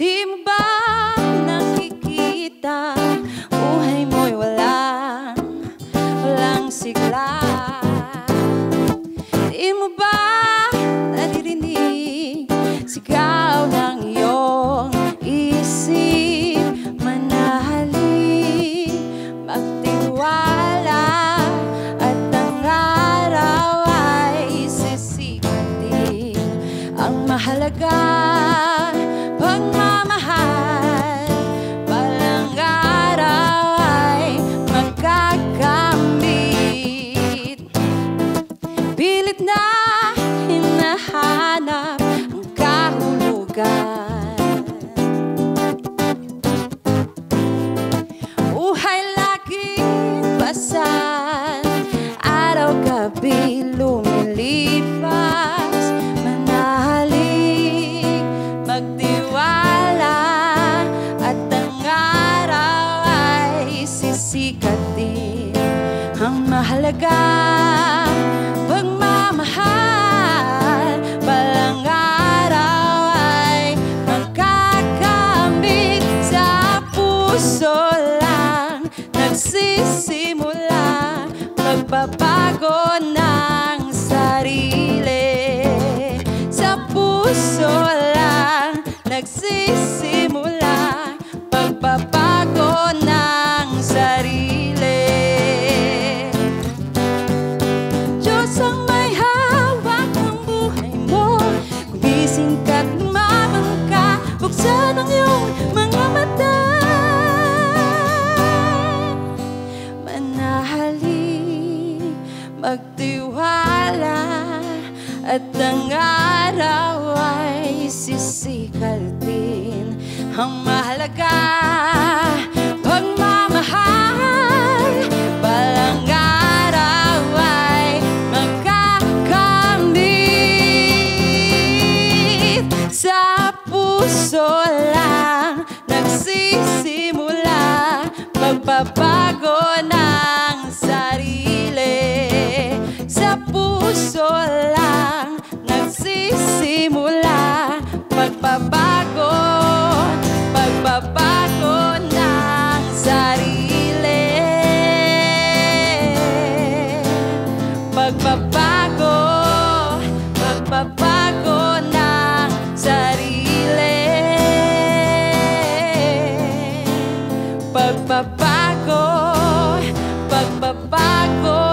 Di mo ba nakikita, buhay mo'y walang sigla? Di mo ba naririnig sigaw ng iyong isip? Manahaling magtiwala at ang araw ay sisikatin. Ang mahalaga, pagmamahal, balang araw ay magkakamit. Pilit na hinahanap ang kahulugan. Buhay laging pasan, araw-gabi lumilipas. Manahaling magtiwala at ang araw ay sisikatin. Ang mahalaga, pagmamahal, balang araw ay magkakamit. Sa puso lang nagsisimula pagbabago ng sarili. Sa puso lang nagsisimula pagbabago ng sarili. Diyos ang may hawak ng buhay mo. Gumising ka't lumamang ka, buksan ang iyong mga mata. Manahaling magtiwala at ang araw ay sisikaltin. Ang mahalaga, pagmamahal, balang araw ay magkakamit. Sa puso lang nagsisimula pagbabago ng sarili. Sa puso lang nagsisimula pagbabago ng sarili. Pagbabago ng sarili. Pagbabago